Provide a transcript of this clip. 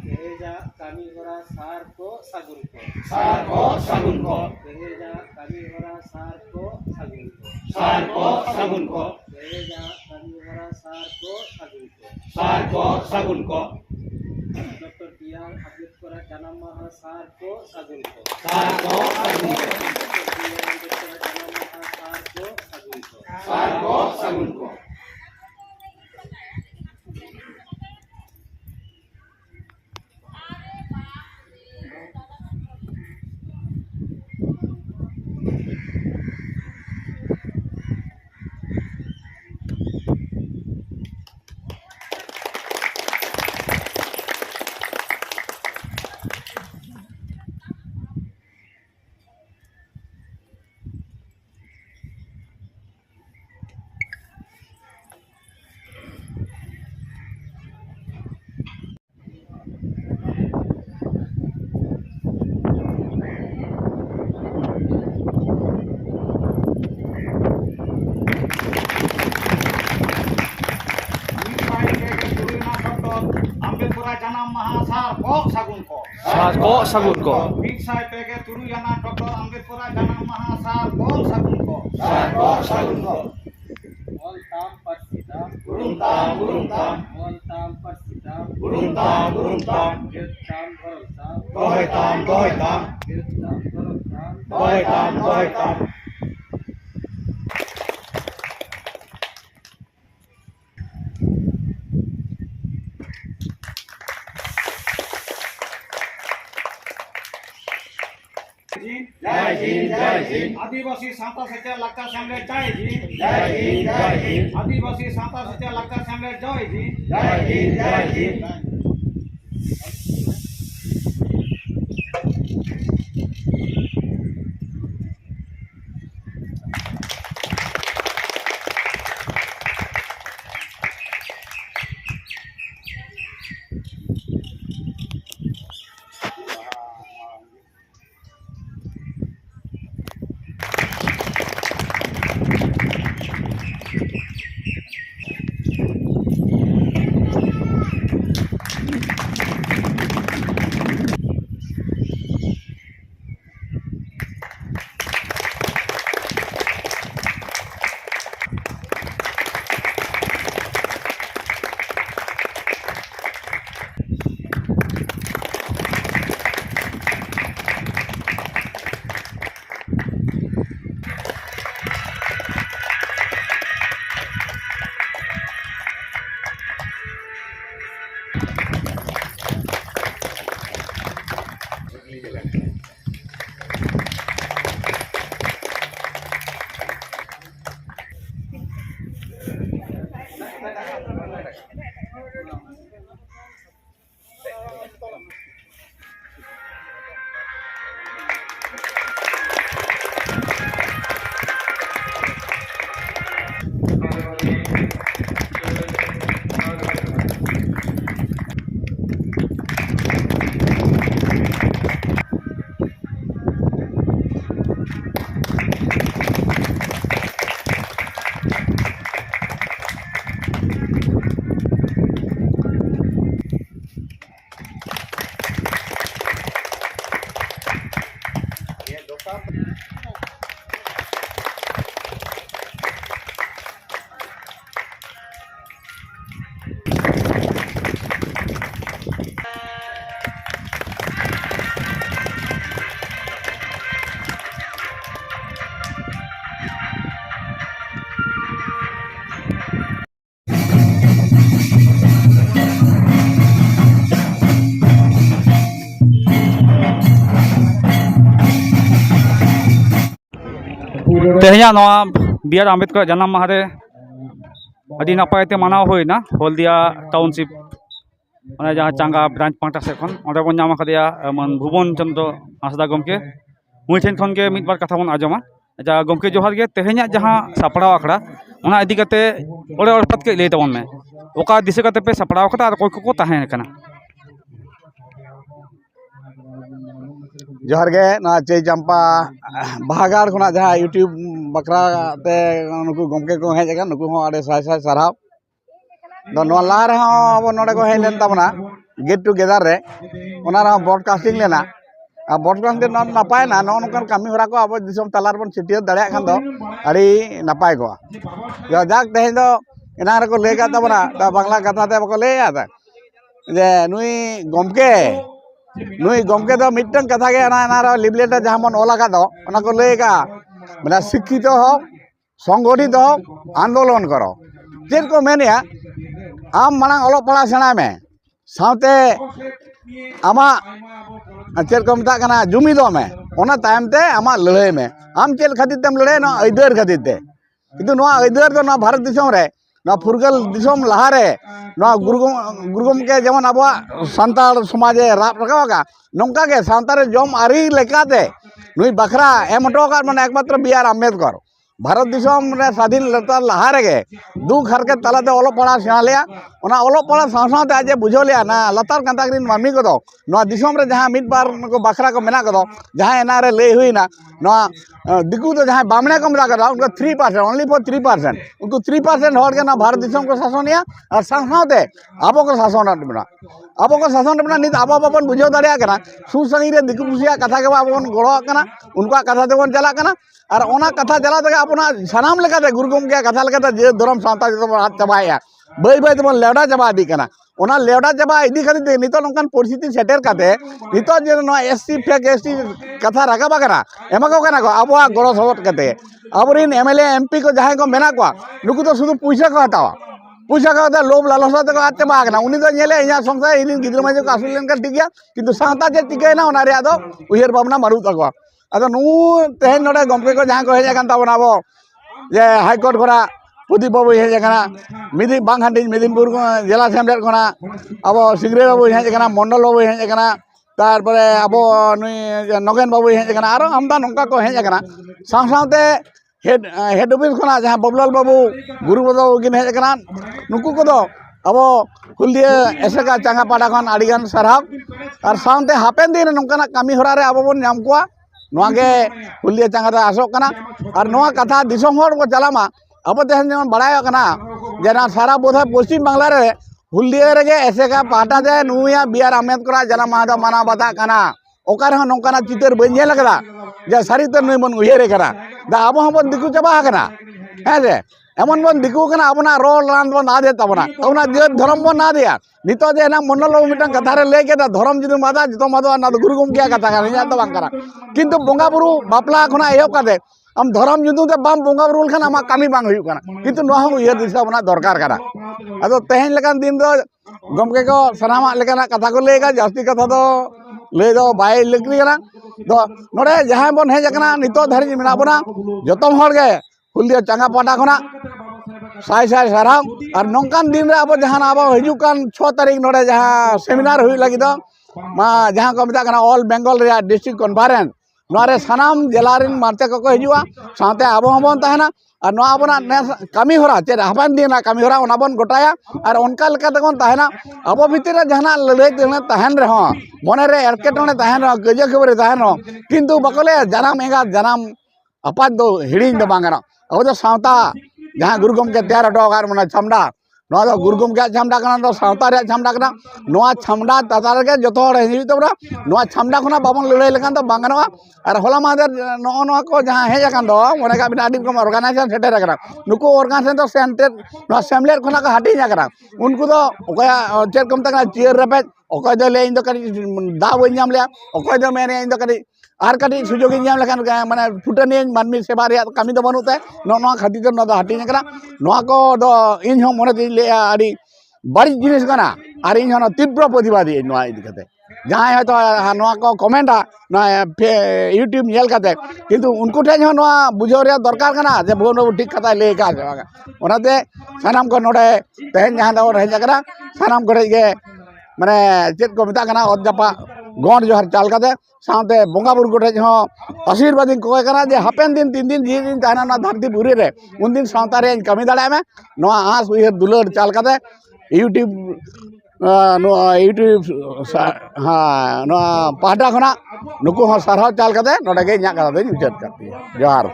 Gereja kami hora sar ko sagun ko. Sarko Sagunko. Gereja kami hora sar ko sagun ko. Sarko Sagunko. Gereja kami hora sar ko sagun ko. Sarko Sagunko. Dr. B.R. Ambedkar Janam Maha sar ko sagun ko. Sarko Sagunko. Dr. B.R. Ambedkar Janam Maha sar ko sagun ko. Sarko Sagunko. Ambedkar Janam Maha Sarko Sagunko. Sarko Sagunko. Biksai pege turuyana Dr. Ambedkar Janam Maha Sarko Sagunko. Sarko Sagunko. Voltam Persidam. Buruntam Buruntam. Voltam Persidam. Buruntam Buruntam. Getam Borotam. Gohetam Gohetam. Getam Borotam. Gohetam Gohetam. जय हिंद जय हिंद। आदिवासी सावता सेचा लाक्का सामने जय हिंद जय हिंद जय हिंद। आदिवासी सावता सेचा लाक्का सामने जय हिंद जय हिंद जय हिंद। तेहना बी आर आम्बेडकर जन्म माह अभी नपायते मानव होना हल्दिया टाउनशिप जहाँ चांगा ब्रांच पाटा से बन नाम मन भुवन चंद्र हांसदा गमके मुई ठेन खन के मिदबार कथा बन आजमा जा गमके जोहार गे तेहना जहाँ सापड़ा आखड़ा उना इदी कते ओड़े ओड़पात के लई तबन में ओका दिशा कते पे सापड़ाव कता कोई को ताहें कना जोहार गे ना चे चंपा बागाड़ खुना जहाँ यूट्यूब बकरा ते नुकु गमके को हेज नुकु हो आड़े साय साय साराव दो नो ला रे हो अब नोडे को हेज लेन तबना गेट टुगेदर रे ब्रॉडकास्टिंग लेना ब्रॉडकास्टिंग नपाय ना नौन कमी हरा को अब दिसम तलार बन छिटियर दाड़ा खान दो अड़ी नपाय को जाक तेहें दो एना रे को ले का तबना बांग्ला कथा ते बको ले आता जे नुई गमके दो मिटन कथा के ना लिबलेट जहां मन ओला का दो ओना को ले का माने शिक्षित हो संगठित हो आंदोलन करो चेद को मेनिया आम मांग ओलो पड़ा सेना में सावते आमा चेद को मता कना जुमिदो में ओना टाइम ते आमा लड़ाई में आम चेद खातिर तेम लड़ाई ना अइदर खातिर ते किंतु नोआ अइदर दो ना भारत दिसम रे ना फुरगल दिसम लहारे ना गुरुगम के जेमन आबवा सांताल समाजे राप रकावा नोंका के सांतारे जम आरी लेकाते नुई बखरा एम हटोका माने एकमात्र बी.आर. आम्बेडकर भारत दिसम रे स्वाधीन लड़ता लहारे के दुख हर के तलाते ओलो पड़ा सेना लिया ओना ओलो पड़ा साथ आज बुझो लिया ना लतार कांताग्रीन मामी को दो नोआ दिसम रे जहां मिड बार को बखरा को मेना को दो जहां एना रे ले हुई ना नोआ दिकू तो जहां बामणे को मेना को उनको 3% ओनली फॉर 3% उनको 3% होड़ के ना भारत दिसम को शासनिया और साथे आबो को शासन बना आबो को शासन बना नित आबो बाबन बुझो दाड़िया कना सुसंगी रे दिकू पुसिया कथा के बाबन गड़ो कना उनका कथा देबन चला कना और ओना कथा चला तक अपना सानाम लेकाते गुरुगम के कथा लेकाते जे धर्म सावता जो हाथ चबाया बई बई तबन लेवड़ा चबा दी कना ओना लेवड़ा चबा इदी खातिर नितो नोंकान परिस्थिति सेटेर काते नितो जे नो एससी फेक एसटी कथा राकाबा कना एमा को कना को आबो गड़ो सबट काते अबरिन एमएलए एमपी को जहां को मेना को नुकु तो शुद्ध पैसा को हटावा पैसा का लोभ लालसा तक आते बागना उनी तो नेले इया संसार इन गिद्र माजे को आसुल लेन का ठीक गया किंतु सावता जे टिकेना ओना रे आदो उयर भावना मारू तकवा अदो नु तेहन नोडे गमके को जहां को हेज कान ताबना बो जे हाई कोर्ट कोरा प्रदीप बाबू हेज काना मिदी बांग हांडी मेदिनीपुर को जिला सेमलेट कोना अब सिंगरे बाबू हेज काना मंडल बाबू हेज काना तार परे अब नुई नगेन बाबू हेज काना आरो आमदा नोंका को हेज काना सावते हेड ऑफिस कोना जहां बबलाल बाबू गुरु बाबू किन हेज काना नुकु को दो अब हुलिया एसेका चांगा पाड़ा खन आडिगान सरहाव और सावते हापेन दिन नोंकाना कमी होरा रे अब बन नाम कोआ नोआगे हुलिया चांगा दा आसोक कना और नोआ कथा दिसम होड़ को चलामा अब तेहन जेमन बड़ायो कना जेना सारा बोधा पश्चिम बांग्ला रे हुलिया रे एसेका पाटा दे नुया बी.आर. आम्बेडकर जन्म माहा माना बाता कना ओकार हो नोंकाना चितर बन नेल कदा जे सारिते नुई मन उयरे करा दा अब हम दिकु चबा कना हेजे एमन बन दिकु कना अपना रोल रान बन ना दे तबना ओना जे धर्म बन ना दिया नितो जे ना मंडल मिटन कथा रे ले केदा धर्म जुदि मादा जतो मादो ना गुरुगम किया कथा कना या तो बांग करा किंतु बोंगा बुरु बापला खना एहो कादे हम धर्म जुदु ते बाम बोंगा बुरु खान आमा कामी बांग हुयु कना किंतु नो हम उयर दिशा बना दरकार करा अदो तेहन लेकान दिन दो गमके को सनामा लेकाना कथा को लेगा जास्ती कथा दो ले दो बाय लेकरी कना दो नोडे जहां बन हेज कना नितो धरि मेना बना जतम होड़ गे हुलिया चांगा पाटा खना साय साय साराम और नौकान दिन रे अब जहां अब हजुकान 6 तारीख नोडे जहां सेमिनार हुई लगी दो मा जहां को मता कना ऑल बेंगल रे डिस्ट्रिक्ट कॉन्फ्रेंस नोरे सनाम जिलारिन मारते को हजुआ साथे अब हमन ताहना और नो अपना कमी होरा चे हापान दिन कमी होरा ओना बन गोटाया और उनका लेका तकन ताहना अब भीतर जहां लड़ाई तेना ताहन रे हो मने रे एरकेटने ताहन रो गजे खबर ताहन रो किंतु बकले जनाम एगा जनाम अपाद दो हिडिंग दो बांगना अब तो सावता जहां गुरुगम के तैयार हटोगार मने छमडा नोआ दो गुरुगम के छमडा कना दो सावता रे छमडा कना नोआ छमडा तातार के जतो हड़ हिजु तबरा नोआ छमडा खना बाबन लड़ाई लेकान तो बांगना और होला मादर नो को जहां हेज कान दो मने का बिना आदि को ऑर्गेनाइजेशन सेटेर करा नुको ऑर्गेनाइजेशन तो सेंटर नो सेमलेट खना का हटी जा करा उनको तो ओकया चेर कम तक चेयर रेपे ओकय दो ले इन दो करी दा बई नाम ले ओकय दो मेने इन दो करी आर कटी सुजोग नाम लेखान माने फुटनी मानमी सेवा रे कमी दो बनते नो खातिर तो नो हटी करा नो को दो इन हम मने ले आड़ी बड़ी जिनिस कना और इन हम तीव्र प्रतिवादी नो इदी कते जहां है तो नो को कमेंटा ना यूट्यूब नेल कते किंतु उनको ठे नो बुझो रे दरकार कना जे बोनो ठीक कथा ले का ओनाते सानाम को नोडे तेहन जहां दो रह जकरा सानाम को गे माने चेत को मता कना अदजापा गौड़ जोहर चाल कते साथे बोंगा बुरु कोठे जो आशीर्वाद को कना जे हापेन दिन 3 दिन 2 दिन ताना ना धरती बुरी रे उन दिन सावता रे कमी दाड़ा में नो आस उयर दुलर चाल कते यूट्यूब हाँ नो पाटा खना नुको साराव चाल कते नोडे गे इन्या कथा दे मुचाद करती जोहार।